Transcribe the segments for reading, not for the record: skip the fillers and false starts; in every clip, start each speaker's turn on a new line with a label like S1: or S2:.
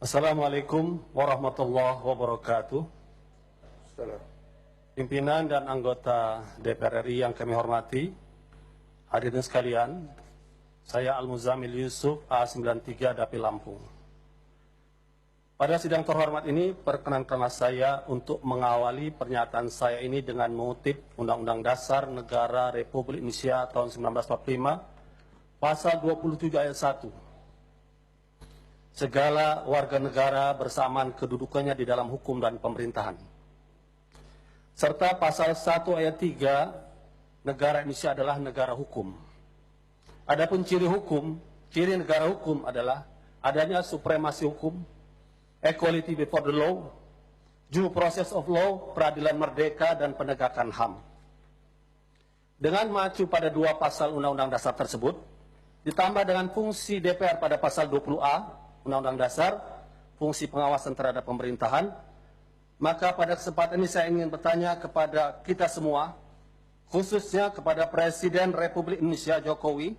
S1: Assalamualaikum warahmatullahi wabarakatuh. Pimpinan dan anggota DPR RI yang kami hormati, hadirin sekalian, saya Al-Muzamil Yusuf A93 Dapil Lampung. Pada sidang terhormat ini, perkenankanlah saya untuk mengawali pernyataan saya ini dengan mengutip Undang-Undang Dasar Negara Republik Indonesia tahun 1945, Pasal 27 ayat 1. Segala warga negara bersamaan kedudukannya di dalam hukum dan pemerintahan. Serta pasal 1 ayat 3, negara Indonesia adalah negara hukum. Adapun ciri negara hukum adalah adanya supremasi hukum, equality before the law, due process of law, peradilan merdeka, dan penegakan HAM. Dengan mengacu pada dua pasal Undang-Undang Dasar tersebut, ditambah dengan fungsi DPR pada pasal 20A, Undang-Undang Dasar, fungsi pengawasan terhadap pemerintahan, maka pada kesempatan ini saya ingin bertanya kepada kita semua, khususnya kepada Presiden Republik Indonesia Jokowi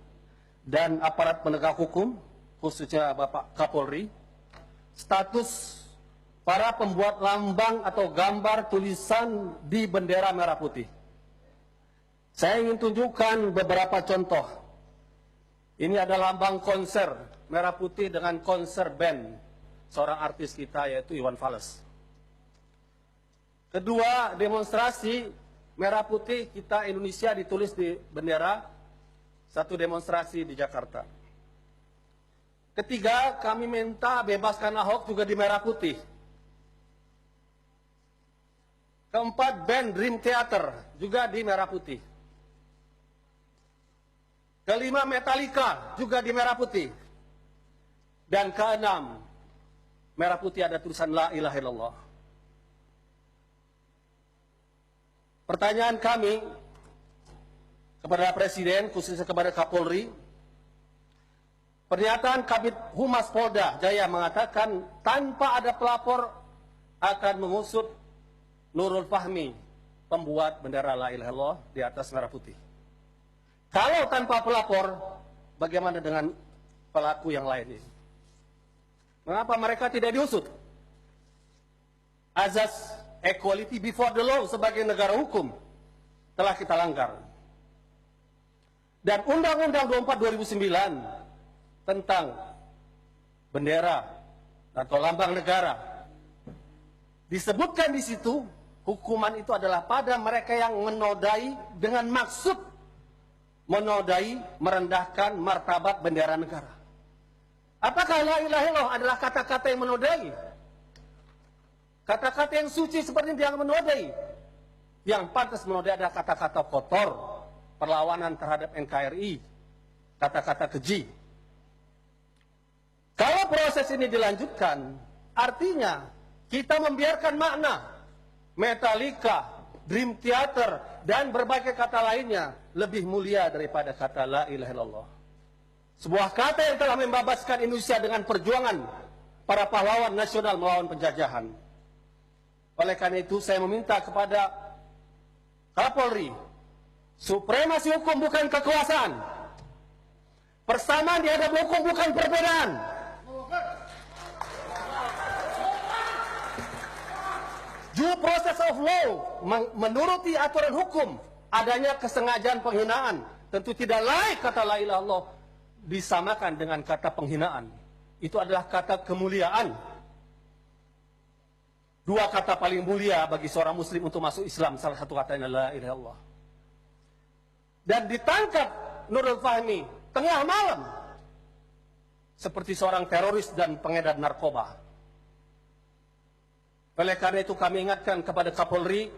S1: dan aparat penegak hukum, khususnya Bapak Kapolri, status para pembuat lambang atau gambar tulisan di bendera merah putih. Saya ingin tunjukkan beberapa contoh. Ini adalah lambang konser merah putih dengan konser band seorang artis kita yaitu Iwan Fals. Kedua, demonstrasi merah putih kita Indonesia ditulis di bendera, satu demonstrasi di Jakarta. Ketiga, kami minta bebaskan Ahok juga di merah putih. Keempat, band Dream Theater juga di merah putih. Kelima, Metallica juga di merah putih. Dan keenam, merah putih ada tulisan La ilaha illallah. Pertanyaan kami kepada Presiden, khususnya kepada Kapolri, pernyataan Kabid Humas Polda Jaya mengatakan tanpa ada pelapor akan mengusut Nurul Fahmi, pembuat bendera La ilaha illallah di atas merah putih. Kalau tanpa pelapor, bagaimana dengan pelaku yang lain ini? Mengapa mereka tidak diusut? Azas equality before the law sebagai negara hukum telah kita langgar. Dan Undang-Undang 24 2009 tentang bendera atau lambang negara disebutkan di situ, hukuman itu adalah pada mereka yang menodai dengan maksud menodai, merendahkan martabat bendera negara. Apakah la ilaha illallah adalah kata-kata yang menodai? Kata-kata yang suci seperti yang menodai. Yang pantas menodai adalah kata-kata kotor, perlawanan terhadap NKRI, kata-kata keji. Kalau proses ini dilanjutkan, artinya kita membiarkan makna Metallica, Dream Theater, dan berbagai kata lainnya lebih mulia daripada kata La ilaha illallah. Sebuah kata yang telah membebaskan Indonesia dengan perjuangan para pahlawan nasional melawan penjajahan. Oleh karena itu saya meminta kepada Kapolri, supremasi hukum bukan kekuasaan. Persamaan di hadapan hukum bukan perbedaan. Due process of law, menuruti aturan hukum, adanya kesengajaan penghinaan. Tentu tidak layak kata la ilaha illallah disamakan dengan kata penghinaan. Itu adalah kata kemuliaan. Dua kata paling mulia bagi seorang muslim untuk masuk Islam, salah satu katanya la ilaha illallah. Dan ditangkap Nurul Fahmi tengah malam seperti seorang teroris dan pengedar narkoba. Oleh karena itu kami ingatkan kepada Kapolri,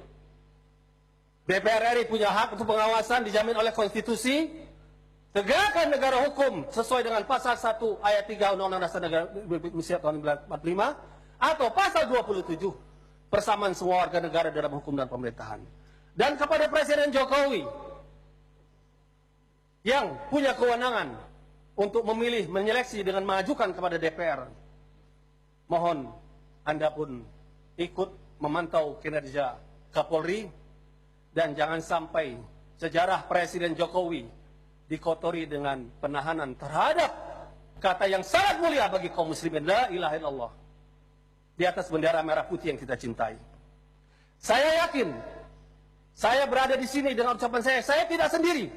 S1: DPR RI punya hak untuk pengawasan dijamin oleh konstitusi, tegakkan negara hukum sesuai dengan pasal 1 ayat 3 Undang-Undang Dasar Negara Republik Indonesia tahun 1945 atau pasal 27 persamaan semua warga negara dalam hukum dan pemerintahan. Dan kepada Presiden Jokowi yang punya kewenangan untuk memilih, menyeleksi dengan mengajukan kepada DPR, mohon Anda pun ikut memantau kinerja Kapolri dan jangan sampai sejarah Presiden Jokowi dikotori dengan penahanan terhadap kata yang sangat mulia bagi kaum muslimin, la ilaha illallah. di atas bendera merah putih yang kita cintai. Saya yakin, saya berada di sini dengan ucapan saya tidak sendiri.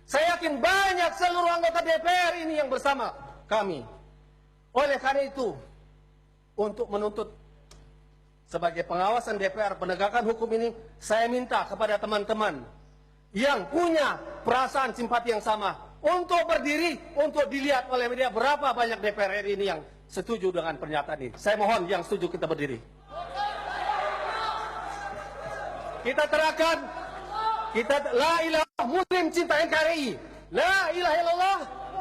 S1: Saya yakin banyak seluruh anggota DPR ini yang bersama kami. Oleh karena itu, untuk menuntut sebagai pengawasan DPR penegakan hukum ini, saya minta kepada teman-teman yang punya perasaan simpati yang sama untuk berdiri, untuk dilihat oleh media berapa banyak DPR RI ini yang setuju dengan pernyataan ini. Saya mohon yang setuju kita berdiri. Kita terangkan, kita la ilaha muslim cinta NKRI, la ilaha illallah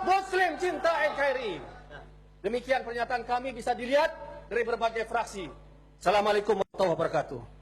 S1: muslim cinta NKRI. Demikian pernyataan kami bisa dilihat dari berbagai fraksi. Assalamualaikum warahmatullahi wabarakatuh.